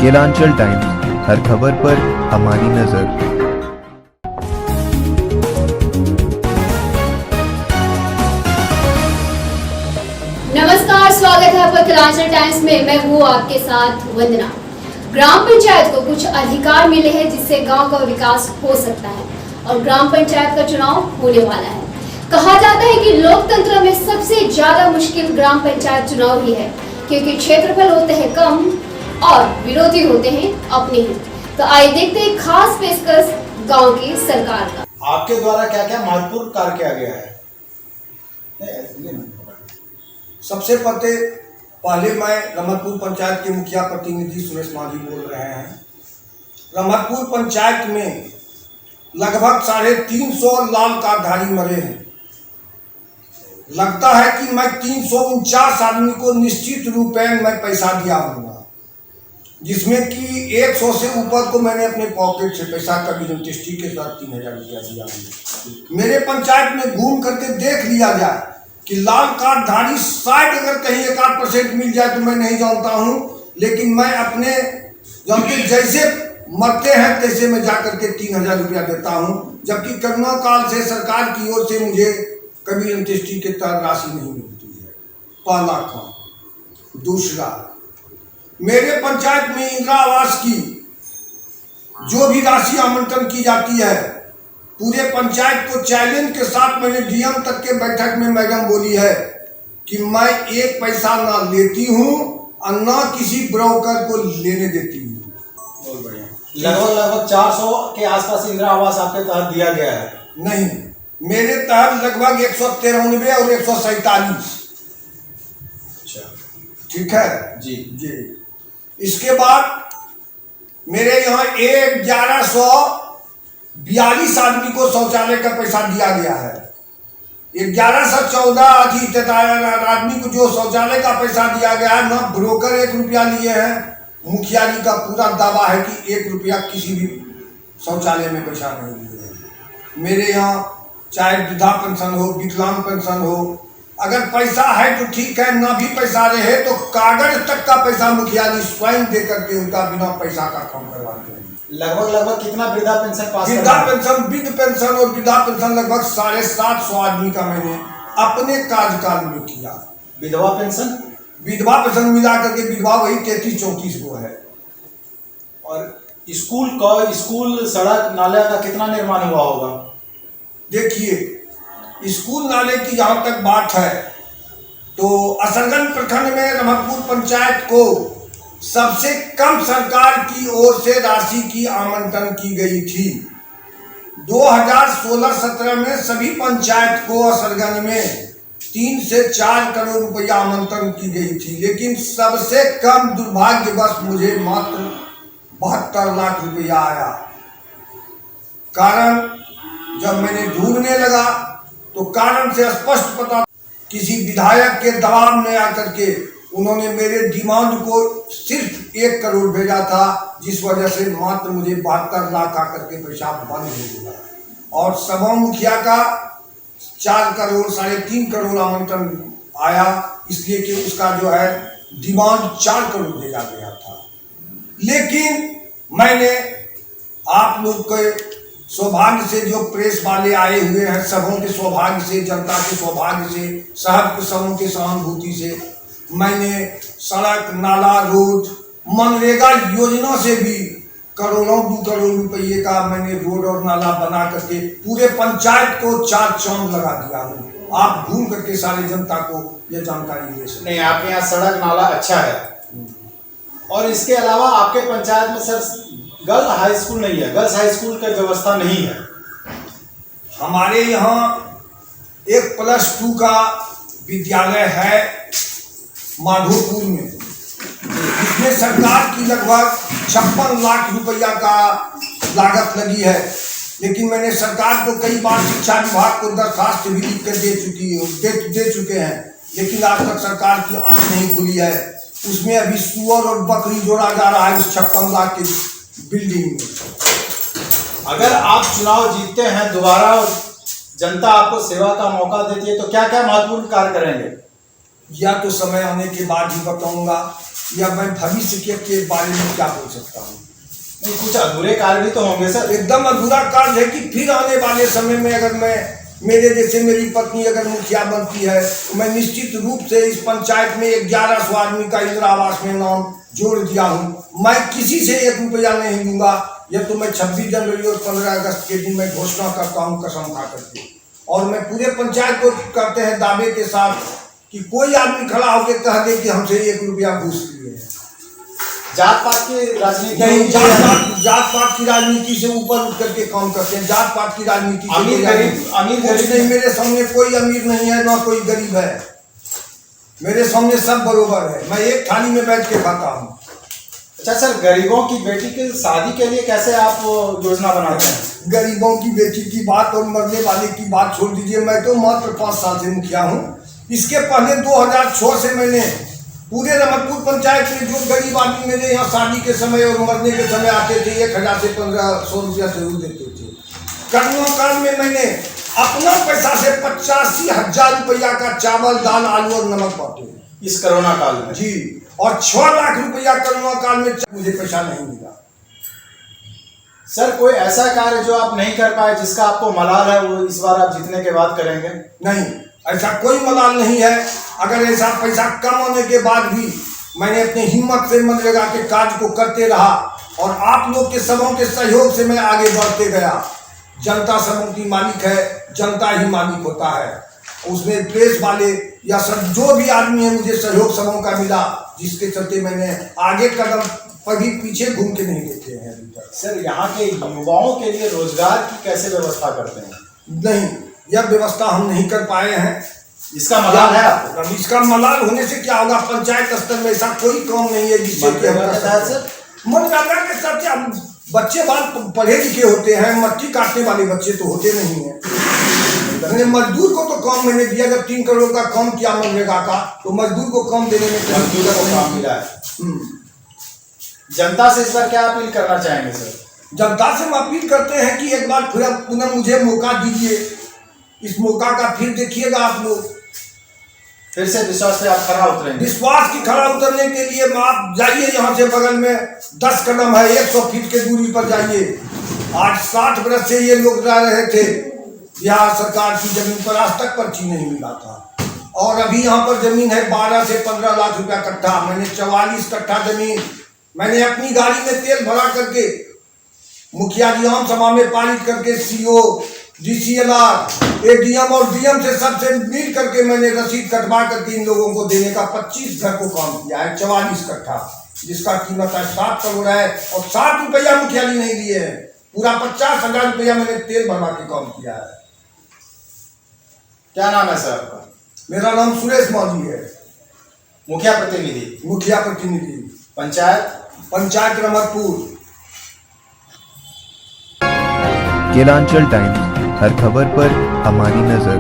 Kelanchal times, हर खबर पर हमारी नजर। नमस्कार, स्वागत है आपका केलांचल टाइम्स में। मैं हूँ आपके साथ वंदना। ग्राम पंचायत को कुछ अधिकार मिले हैं जिससे गांव का विकास हो सकता है और ग्राम पंचायत का चुनाव होने वाला है। कहा जाता है कि लोकतंत्र में सबसे ज्यादा मुश्किल ग्राम पंचायत चुनाव ही है, क्योंकि क्षेत्रफल होते हैं कम और विरोधी होते हैं अपने ही। तो आइए देखते हैं खास पेशकश गांव की सरकार का। आपके द्वारा क्या क्या महत्वपूर्ण कार्य किया गया है? सबसे पहले मैं रमतपुर पंचायत के मुखिया प्रतिनिधि सुरेश माझी बोल रहे हैं। रमतपुर पंचायत में लगभग 350 लाल कार्डधारी मरे हैं। लगता है कि मैं 349 आदमी को निश्चित रूप में मैं पैसा दिया हूँगा, जिसमें कि 100 से ऊपर को मैंने अपने पॉकेट से पैसा कभी रजिस्ट्री के साथ 3000 रुपया दिया हूँ। मेरे पंचायत में घूम करके देख लिया जाए कि लाल कार्डधारी शायद अगर कहीं 1-8% मिल जाए तो मैं नहीं जानता हूँ, लेकिन मैं अपने जानते जैसे मरते हैं तैसे मैं जा करके 3000 रुपया देता हूँ, जबकि कोरोना काल से सरकार की ओर से मुझे कभी अंत्येष्टि के तहत राशि नहीं मिलती है। पहला काम। दूसरा, मेरे पंचायत में इंदिरा आवास की जो भी राशि आवंटन की जाती है, पूरे पंचायत को चैलेंज के साथ मैंने डीएम तक के बैठक में मैडम बोली है कि मैं एक पैसा ना लेती हूँ और ना किसी ब्रोकर को लेने देती हूँ। बहुत बढ़िया। लगभग 400 के आसपास इंदिरा आवास आपके तहत दिया गया है? नहीं, मेरे तहत लगभग 193 और 147। अच्छा, ठीक है जी जी। इसके बाद मेरे यहाँ 1142 आदमी को शौचालय का पैसा दिया गया है। 1114 आदमी को जो शौचालय का पैसा दिया गया है, ना ब्रोकर 1 रुपया लिए हैं। मुखिया जी का पूरा दावा है कि 1 रुपया किसी भी शौचालय में पैसा नहीं दिए हैं। मेरे यहाँ चाहे वृद्धा पेंशन हो, विकलांग पेंशन हो, अगर पैसा है तो ठीक है, ना भी पैसा रहे तो कागज तक का पैसा मुखिया जी स्वयं दे करके उनका बिना पैसा का काम करवाते हैं। लगभग कितना वृद्धा पेंशन पास? वृद्धा पेंशन, वृद्ध पेंशन और वृद्धा पेंशन लगभग 750 आदमी का मैंने अपने कार्यकाल में किया। विधवा पेंशन? विधवा पेंशन मिला करके विधवा वही 33-34 गो है। और स्कूल सड़क नाले का कितना निर्माण हुआ होगा? देखिए, स्कूल नाले की जहाँ तक बात है तो असरगंज प्रखंड में रमतपुर पंचायत को सबसे कम सरकार की ओर से राशि की आवंटन की गई थी। 2016-17 में सभी पंचायत को असरगंज में 3 से 4 करोड़ रुपया आवंटन की गई थी, लेकिन सबसे कम दुर्भाग्यवश मुझे मात्र 72 लाख रुपया आया। कारण जब मैंने ढूंढने लगा तो कारण से स्पष्ट पता, किसी विधायक के दबाव में आकर के उन्होंने मेरे डिमांड को सिर्फ 1 करोड़ भेजा था, जिस वजह से मात्र मुझे 72 लाख आकर के पैसा बंद हो गया। और सभा मुखिया का 4 करोड़ 3.5 करोड़ आवंटन आया, इसलिए कि उसका जो है डिमांड 4 करोड़ भेजा गया था। लेकिन मैंने आप लोग के सौभाग्य से, जो प्रेस वाले आए हुए हैं, सबों के सौभाग्य से, जनता के सौभाग्य से, सबों के सहानुभूति से मैंने सड़क, नाला, रोड, मनरेगा योजना से भी करोड़ों 2 करोड़ रुपये का मैंने रोड और नाला बना करके पूरे पंचायत को 4 चांद लगा दिया हूँ। आप घूम करके सारे जनता को ये जानकारी दे सकते। नहीं, आपके यहाँ सड़क नाला अच्छा है। और इसके अलावा आपके पंचायत में सर गर्ल्स हाई स्कूल नहीं है, गर्ल्स हाई स्कूल की व्यवस्था नहीं है। हमारे यहाँ 1+2 का विद्यालय है माधोपुर में, जिसमें सरकार की लगभग 56 लाख रुपया का लागत लगी है। लेकिन मैंने सरकार को कई बार शिक्षा विभाग को दरखास्त भी लिख कर दे चुके हैं, लेकिन आज तक सरकार की आंख नहीं खुली है। उसमें अभी सुअर और बकरी जोड़ा जा रहा है उस 56 लाख की बिल्डिंग में। अगर आप चुनाव जीतते हैं दोबारा, जनता आपको सेवा का मौका देती है, तो क्या क्या महत्वपूर्ण कार्य करेंगे? या तो समय आने के बाद ही बताऊंगा, या मैं भविष्य के बारे में क्या बोल सकता हूँ। नहीं, कुछ अधूरे कार्य भी तो होंगे सर। एकदम अधूरा कार्य है कि फिर आने वाले समय में अगर मैं मेरे जैसे मेरी पत्नी अगर मुखिया बनती है तो मैं निश्चित रूप से इस पंचायत में 1100 आदमी का इंदिरा आवास में नाम जोड़ दिया हूँ। मैं किसी से 1 रुपया नहीं दूंगा। यह तो मैं 26 जनवरी और 15 अगस्त के दिन मैं घोषणा करता हूँ कसम खा करके। और मैं पूरे पंचायत को कहते हैं दावे के साथ कि कोई आदमी खड़ा होकर कह दे कि हमसे 1 रुपया घूस लिए हैं। जात पात की राजनीति नहीं, जात पात की राजनीति से ऊपर उठ करके काम करते हैं। जात पात की राजनीति अमीर गरीब नहीं, मेरे सामने कोई अमीर नहीं है ना कोई गरीब है। मेरे सामने सब बरोबर है। मैं एक थाली में बैठ के खाता हूँ। अच्छा सर, गरीबों की बेटी की शादी के लिए कैसे आप योजना बनाते हैं? गरीबों की बेटी की बात और मरने वाले की बात छोड़ दीजिए। मैं तो मात्र 5 साल से मुखिया हूँ। इसके पहले 2006 से मैंने पूरे रमतपुर पंचायत में जो गरीब आदमी मेरे यहाँ शादी के समय और मरने के समय आते थे 1000 से 1500 रुपया जरूर देते थे। कोरोना काल में मैंने अपना पैसा से 85,000 रुपया का चावल, दाल, आलू और नमक बांटे इस कोरोना काल में जी। और 6 लाख रुपया कोरोना काल में मुझे पैसा नहीं मिला। सर, कोई ऐसा कार्य जो आप नहीं कर पाए जिसका आपको मलाल है, वो इस बार आप जीतने के बाद करेंगे? नहीं, ऐसा कोई मलाल नहीं है। अगर ऐसा पैसा कम होने के बाद भी मैंने अपनी हिम्मत से मन लगा के कार्य को करते रहा और आप लोग के सबों के सहयोग से मैं आगे बढ़ते गया। जनता सबों की मालिक है, जनता ही मालिक होता है। उसमें प्रेस वाले या सब जो भी आदमी है मुझे सहयोग सबों का मिला, जिसके चलते मैंने आगे कदम कभी पीछे घूम के नहीं देखे हैं अभी तक। सर, यहाँ के युवाओं के लिए रोजगार की कैसे व्यवस्था करते हैं? नहीं, यह व्यवस्था हम नहीं कर पाए हैं। इसका मलाल है आपको? अब इसका मलाल होने से क्या होगा? पंचायत स्तर में ऐसा कोई काम नहीं है जिससे कि हम कर सकते हैं। सर, मनरेगा के साथ क्या बच्चे बाल पढ़े लिखे होते हैं, मट्टी काटने वाले बच्चे तो होते नहीं हैं। मैंने मजदूर को तो काम मैंने दिया। जब 3 करोड़ का काम किया मनरेगा का तो मजदूर को काम देने में मजदूर को काम मिला है। जनता से इस बार क्या अपील करना चाहेंगे सर? जनता से हम अपील करते हैं कि एक बार फिर पुनः मुझे मौका दीजिए। इस मौका का फिर देखिएगा आप लोग। फिर से विश्वास पे आप खरा उतरेंगे? विश्वास की खरा उतरने के लिए आप जाइए, यहाँ से बगल में 10 कदम है, 100 फीट के दूरी पर जाइए। आज 60 वर्ष से ये लोग रह रहे थे बिहार सरकार की जमीन पर, आज तक पर्ची नहीं मिला था। और अभी यहाँ पर जमीन है 12 से 15 लाख रुपया कट्ठा। मैंने 44 कट्ठा जमीन मैंने अपनी गाड़ी में तेल भरा करके मुखिया जी आम सभा में पारित करके सीओ, DCLR, ADM और DM से सबसे मिल करके मैंने रसीद कटवा करके इन लोगों को देने का 25 घर को काम किया है। 44 कट्ठा जिसका कीमत है 7 करोड़ है और 7 रुपया मुखिया जी नहीं दिए हैं। पूरा 50,000 रुपया मैंने तेल भरवा के काम किया है। क्या नाम है सर आपका? मेरा नाम सुरेश मांझी है। मुखिया प्रतिनिधि? मुखिया प्रतिनिधि, पंचायत रमतपुर। केलांचल टाइम्स, हर खबर पर हमारी नजर।